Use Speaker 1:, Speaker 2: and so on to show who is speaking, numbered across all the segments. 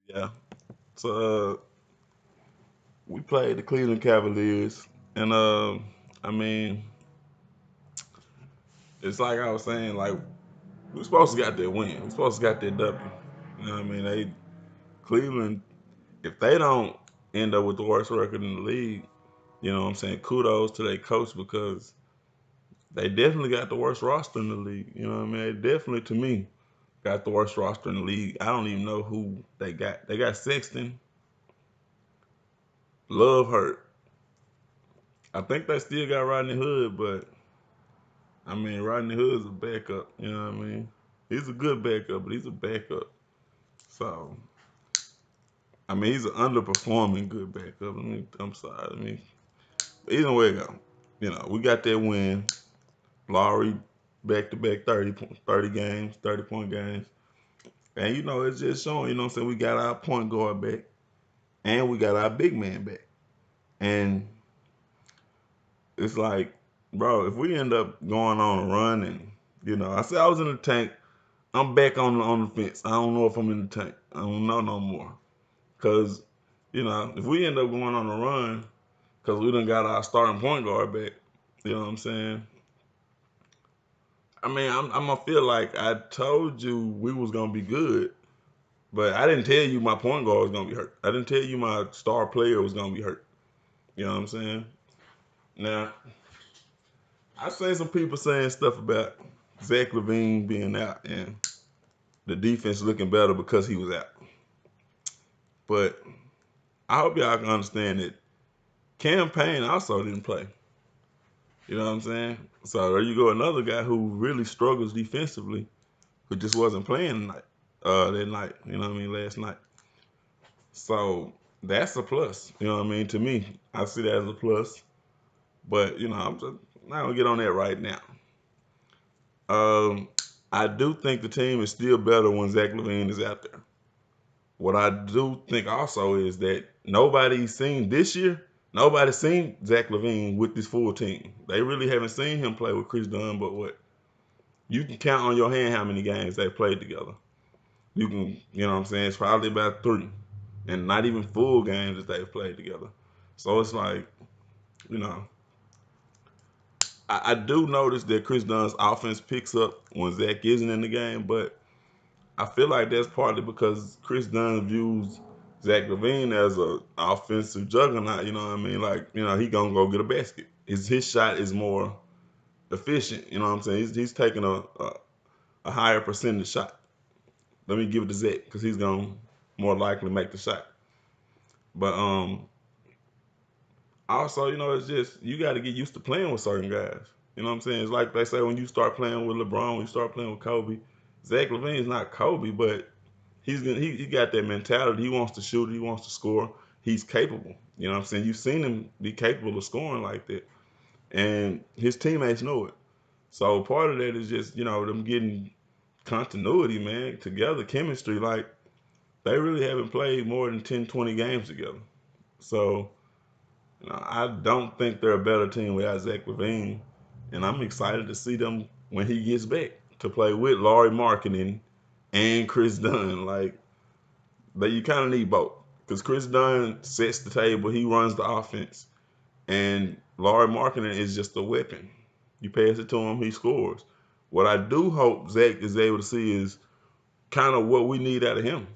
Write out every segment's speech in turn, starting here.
Speaker 1: Yeah. So we played the Cleveland Cavaliers, and I mean, it's like I was saying, like we supposed to got that win. We supposed to got that W. You know what I mean? Cleveland, if they don't end up with the worst record in the league, you know what I'm saying? Kudos to their coach because they definitely got the worst roster in the league. You know what I mean? They definitely, to me, got the worst roster in the league. I don't even know who they got. They got Sexton, Love hurt. I think they still got Rodney Hood, but I mean Rodney Hood's a backup. You know what I mean? He's a good backup, but he's a backup. So I mean he's an underperforming good backup. I'm sorry. Either way it go. You know, we got that win. Lowry back to back 30 games, 30-point games. And you know, it's just showing, you know what I'm saying, we got our point guard back and we got our big man back. And it's like, bro, if we end up going on a run and, you know, I said I was in the tank, I'm back on the fence. I don't know if I'm in the tank. I don't know no more. Cause, you know, if we end up going on a run, cause we done got our starting point guard back, you know what I'm saying? I mean, I'm gonna feel like I told you we was gonna be good, but I didn't tell you my point guard was gonna be hurt. I didn't tell you my star player was gonna be hurt. You know what I'm saying? Now, I seen some people saying stuff about Zach LaVine being out and the defense looking better because he was out. But I hope y'all can understand that Cam Payne also didn't play. You know what I'm saying? So there you go, another guy who really struggles defensively, who just wasn't playing tonight, that night. You know what I mean? Last night. So that's a plus. You know what I mean? To me, I see that as a plus. But you know, I'm just not gonna get on that right now. Um, I do think the team is still better when Zach LaVine is out there. What I do think also is that nobody's seen this year. Nobody's seen Zach LaVine with this full team. They really haven't seen him play with Chris Dunn. But what you can count on your hand how many games they played together. You can, you know what I'm saying? It's probably about three, and not even full games that they've played together. So it's like, you know, I do notice that Chris Dunn's offense picks up when Zach isn't in the game, but I feel like that's partly because Chris Dunn views Zach LaVine as a offensive juggernaut. You know what I mean? Like, you know, he gonna go get a basket. His shot is more efficient. You know what I'm saying? He's taking a higher percentage shot. Let me give it to Zach because he's gonna more likely make the shot. But also, you know, it's just you got to get used to playing with certain guys. You know what I'm saying? It's like they say when you start playing with LeBron, when you start playing with Kobe. Zach LaVine's not Kobe, but he got that mentality. He wants to shoot. He wants to score. He's capable. You know what I'm saying? You've seen him be capable of scoring like that, and his teammates know it. So part of that is just them getting continuity, man, together, chemistry. Like they really haven't played more than 10, 20 games together. So I don't think they're a better team without Zach LaVine, and I'm excited to see them when he gets back to play with Laurie Marketing and Chris Dunn. Like, but you kind of need both because Chris Dunn sets the table, he runs the offense, and Laurie Marketing is just a weapon. You pass it to him, he scores. What I do hope Zach is able to see is kind of what we need out of him.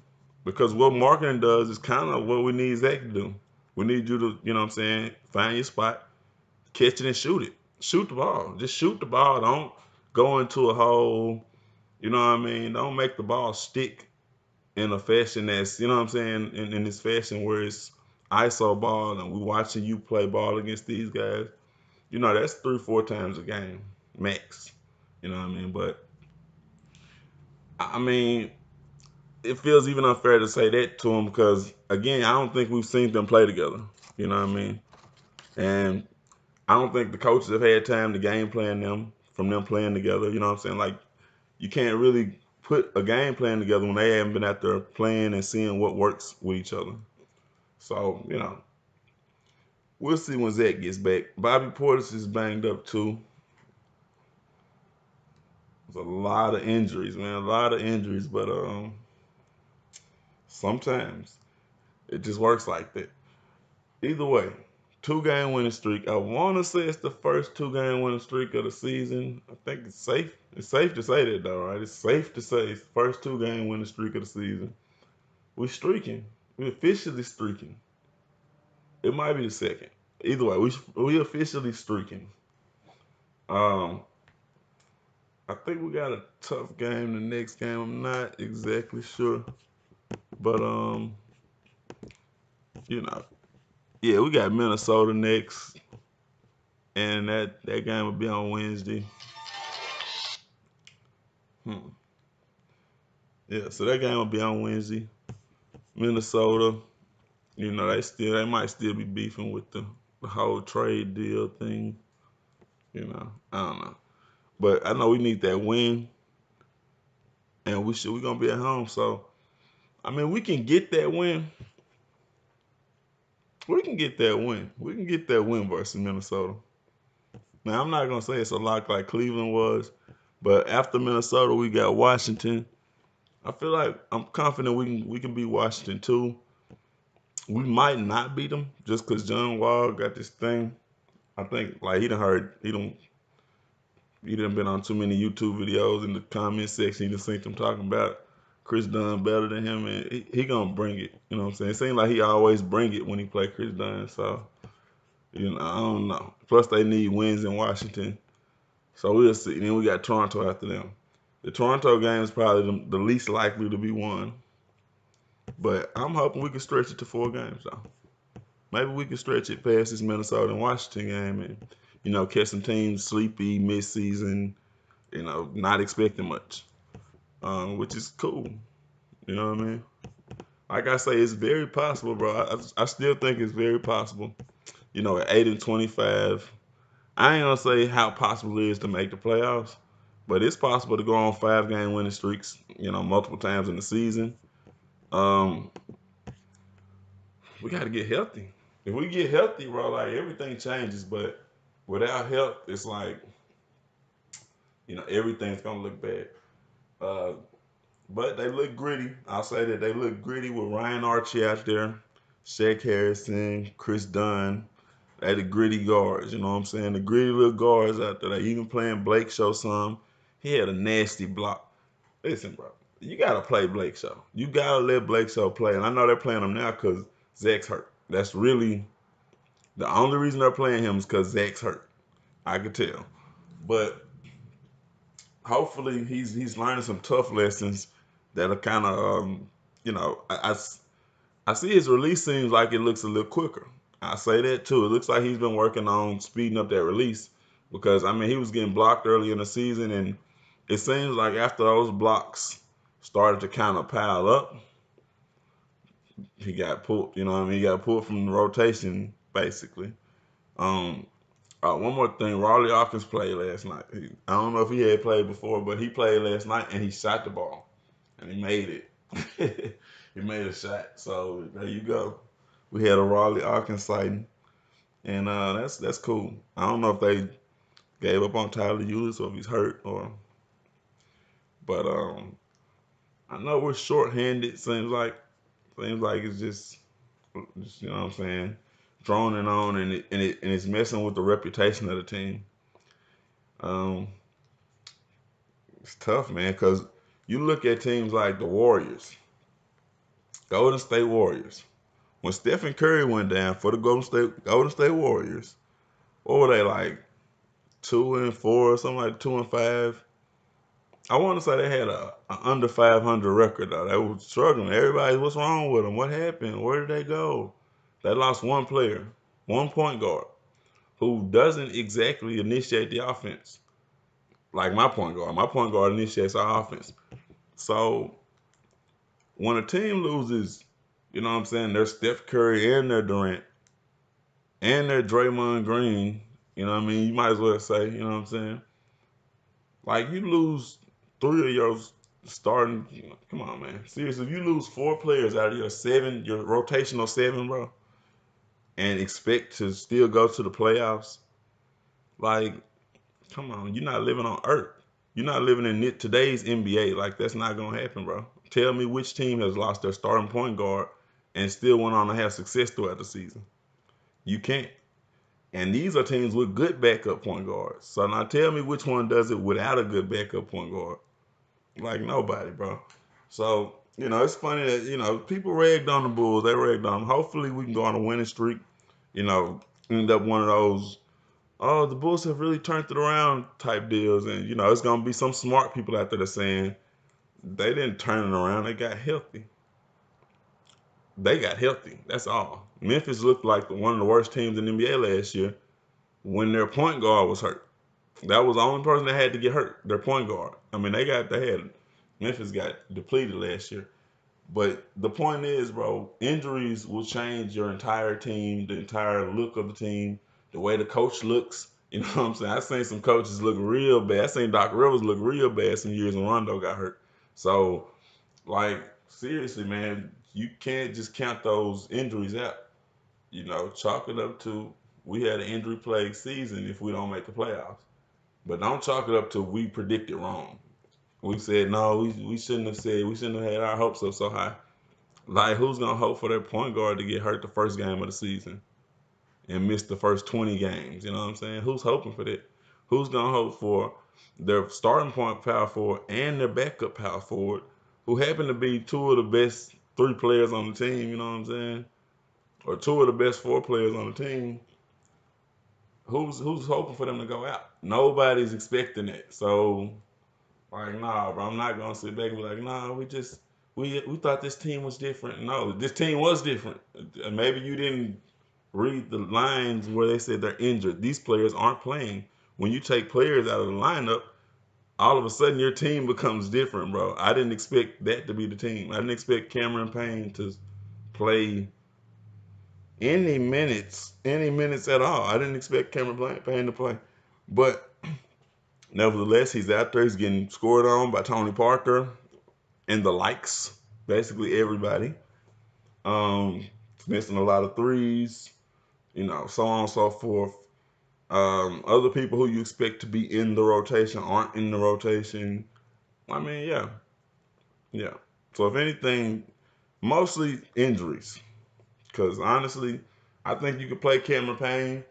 Speaker 1: Because what marketing does is kind of what we need Zach to do. We need you to, you know what I'm saying, find your spot, catch it and shoot it. Shoot the ball. Just shoot the ball. Don't go into a hole. You know what I mean? Don't make the ball stick in a fashion that's, you know what I'm saying, in this fashion where it's ISO ball and we watching you play ball against these guys. You know, that's 3, 4 times a game, max. You know what I mean? But I mean, it feels even unfair to say that to them because again, I don't think we've seen them play together. You know what I mean? And I don't think the coaches have had time to game plan them from them playing together. You know what I'm saying? Like you can't really put a game plan together when they haven't been out there playing and seeing what works with each other. So we'll see when Zach gets back. Bobby Portis is banged up too. There's a lot of injuries, man. A lot of injuries, but Sometimes it just works like that. Either way, 2 game winning streak. I want to say it's the first 2 game winning streak of the season. I think it's safe. It's safe to say that though, right? It's safe to say it's the first 2 game winning streak of the season. We're streaking. We're officially streaking. It might be the second. Either way, we officially streaking. Um, I think we got a tough game the next game. I'm not exactly sure, but you know, yeah, we got Minnesota next, and that game will be on Wednesday. Hmm. Yeah, so that game will be on Wednesday. Minnesota, they might still be beefing with the whole trade deal thing. I don't know, but I know we need that win, and we gonna be at home. So I mean, we can get that win. We can get that win. We can get that win versus Minnesota. Now I'm not gonna say it's a lock like Cleveland was, but after Minnesota we got Washington. I feel like I'm confident we can beat Washington too. We might not beat them just because John Wall got this thing. I think like he done been on too many YouTube videos in the comment section. He done seen them talking about Chris Dunn better than him, and he gonna bring it. You know what I'm saying? It seems like he always bring it when he play Chris Dunn. So I don't know. Plus they need wins in Washington, so we'll see. And then we got Toronto after them. The Toronto game is probably the least likely to be won, but I'm hoping we can stretch it to 4 games though. Maybe we can stretch it past this Minnesota and Washington game and, catch some teams sleepy mid-season, not expecting much, which is cool. You know what I mean? Like I say, it's very possible, bro. I still think it's very possible. At 8-25, I ain't gonna say how possible it is to make the playoffs, but it's possible to go on 5 game winning streaks, multiple times in the season. Um, we got to get healthy. If we get healthy, bro, like everything changes. But without health, it's like everything's gonna look bad. Uh, but they look gritty. I'll say that they look gritty with Ryan Archie out there, Shaq Harrison, Chris Dunn. They the gritty guards. You know what I'm saying? The gritty little guards out there. They even playing Blake Show some. He had a nasty block. Listen, bro, you gotta play Blake Show. You gotta let Blake Show play. And I know they're playing him now because Zach's hurt. That's really the only reason they're playing him is because Zach's hurt. I could tell. But hopefully he's learning some tough lessons that are kind of I see his release seems like it looks a little quicker. I say that too. It looks like he's been working on speeding up that release because I mean he was getting blocked early in the season and it seems like after those blocks started to kind of pile up, he got pulled. You know what I mean? He got pulled from the rotation basically. Um, one more thing, Raleigh Hawkins played last night. I don't know if he had played before, but he played last night and he shot the ball and he made it. He made a shot. So there you go. We had a Raleigh Hawkins sighting, and that's cool. I don't know if they gave up on Tyler Eulis or if he's hurt but I know we're shorthanded. Seems like it's just what I'm saying, droning on and it's messing with the reputation of the team. Um, it's tough, man, because you look at teams like the Warriors, Golden State Warriors. When Stephen Curry went down for the Golden State Warriors, what were they like 2-4 or something like 2-5? I want to say they had a under 500 record though. They were struggling. Everybody, what's wrong with them? What happened? Where did they go? They lost one player, one point guard, who doesn't exactly initiate the offense like my point guard. My point guard initiates our offense. So when a team loses, you know what I'm saying, their Steph Curry and their Durant and their Draymond Green, you know what I mean? You might as well say, you know what I'm saying? Like you lose 3 of your starting, come on, man. Seriously, if you lose 4 players out of your rotational 7, bro, and expect to still go to the playoffs, like, come on, you're not living on Earth. You're not living in today's NBA. Like that's not gonna happen, bro. Tell me which team has lost their starting point guard and still went on to have success throughout the season. You can't. And these are teams with good backup point guards. So now tell me which one does it without a good backup point guard. Like nobody, bro. So, it's funny that, people ragged on the Bulls. They ragged on them. Hopefully we can go on a winning streak, you know, end up one of those, oh, the Bulls have really turned it around type deals. And, it's going to be some smart people out there that saying they didn't turn it around. They got healthy. They got healthy. That's all. Memphis looked like one of the worst teams in the NBA last year when their point guard was hurt. That was the only person that had to get hurt, their point guard. I mean, Memphis got depleted last year. But the point is, bro, injuries will change your entire team, the entire look of the team, the way the coach looks. You know what I'm saying? I seen some coaches look real bad. I seen Doc Rivers look real bad some years when Rondo got hurt. So, like, seriously, man, you can't just count those injuries out. Chalk it up to we had an injury plagued season if we don't make the playoffs. But don't chalk it up to we predicted wrong. We said no, we shouldn't have said we shouldn't have had our hopes up so high. Like who's gonna hope for their point guard to get hurt the first game of the season and miss the first 20 games? You know what I'm saying? Who's hoping for that? Who's gonna hope for their starting point power forward and their backup power forward, who happen to be two of the best three players on the team? You know what I'm saying? Or two of the best four players on the team. Who's hoping for them to go out? Nobody's expecting it. So like, nah, bro, I'm not gonna sit back and be like, nah, we thought this team was different. No, this team was different. Maybe you didn't read the lines where they said they're injured. These players aren't playing. When you take players out of the lineup, all of a sudden your team becomes different, bro. I didn't expect that to be the team. I didn't expect Cameron Payne to play any minutes at all. I didn't expect Cameron Payne to play. But nevertheless, he's out there. He's getting scored on by Tony Parker and the likes, basically everybody. Missing a lot of threes, so on and so forth. Other people who you expect to be in the rotation aren't in the rotation. I mean, yeah, yeah. So if anything, mostly injuries. Because honestly, I think you could play Cameron Payne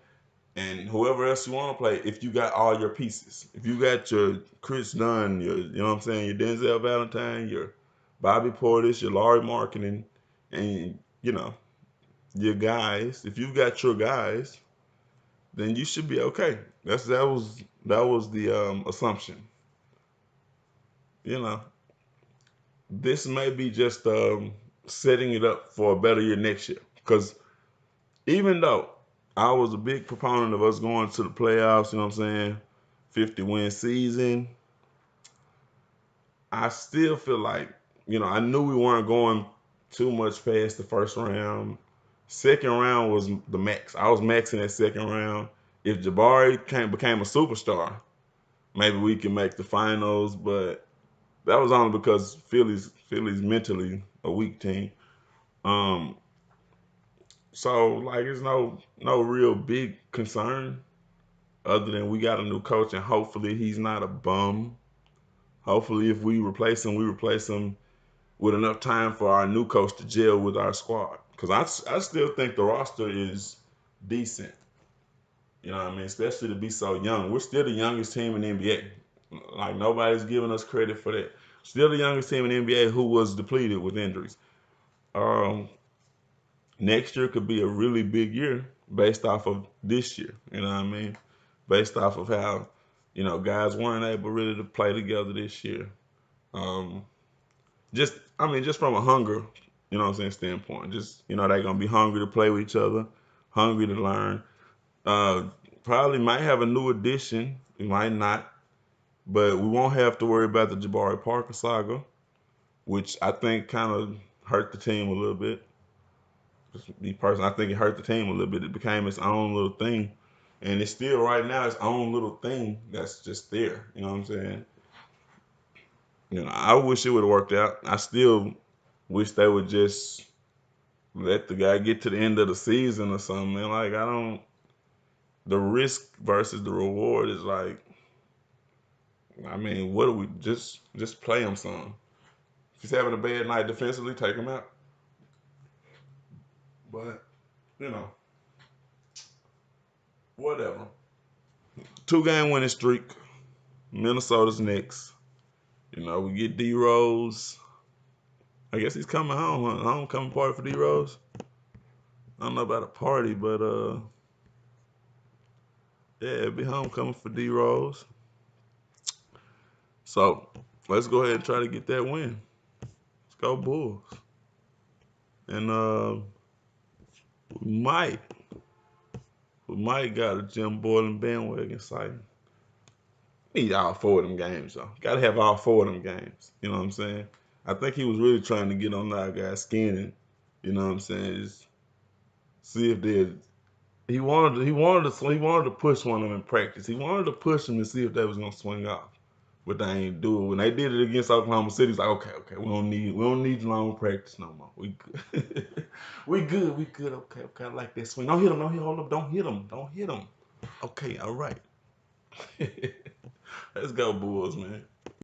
Speaker 1: and whoever else you want to play if you got all your pieces. If you got your Chris Dunn, you know what I'm saying, your Denzel Valentine, your Bobby Portis, your Laurie Marketing, and your guys. If you've got your guys, then you should be okay. That was the assumption. You know, this may be just setting it up for a better year next year. Because even though I was a big proponent of us going to the playoffs, you know what I'm saying, 50-win season, I still feel like, I knew we weren't going too much past the first round. Second round was the max. I was maxing that second round. If Jabari became a superstar, maybe we can make the finals, but that was only because Philly's mentally a weak team. Um, so like it's no real big concern other than we got a new coach and hopefully he's not a bum. Hopefully if we replace him with enough time for our new coach to gel with our squad. Because I still think the roster is decent. You know what I mean? Especially to be so young. We're still the youngest team in the NBA. Like nobody's giving us credit for that. Still the youngest team in the NBA who was depleted with injuries. Um, Next year could be a really big year based off of this year. You know what I mean? Based off of how, guys weren't able really to play together this year. Um, just from a hunger, standpoint. Just, they're gonna be hungry to play with each other, hungry to learn. Uh, Probably might have a new addition. We might not, but we won't have to worry about the Jabari Parker saga, which I think kind of hurt the team a little bit. Just me personally, I think it hurt the team a little bit. It became its own little thing, and it's still right now its own little thing that's just there. You know what I'm saying? I wish it would have worked out. I still wish they would just let the guy get to the end of the season or something, man. Like I don't. The risk versus the reward is like, I mean, what do we just play him some If he's having a bad night defensively, take him out. But, you know, whatever. 2-game winning streak. Minnesota's next. You know, we get D Rose. I guess he's coming home, huh? Homecoming party for D Rose. I don't know about a party, but yeah, it'll be homecoming for D Rose. So let's go ahead and try to get that win. Let's go Bulls. And we might got a Jim Boylan bandwagon sighting. Need all 4 of them games, though. Got to have all 4 of them games. You know what I'm saying? I think he was really trying to get on that guy's skin, and you know what I'm saying? Just see if they. He wanted to push one of them in practice. He wanted to push them and see if they was gonna swing off, but they ain't do it. When they did it against Oklahoma City, it's like okay, we don't need long practice no more. We good. we good. Okay, I like that swing. Don't hit him. Hold up. Don't hit him. Okay, all right. Let's go Bulls, man.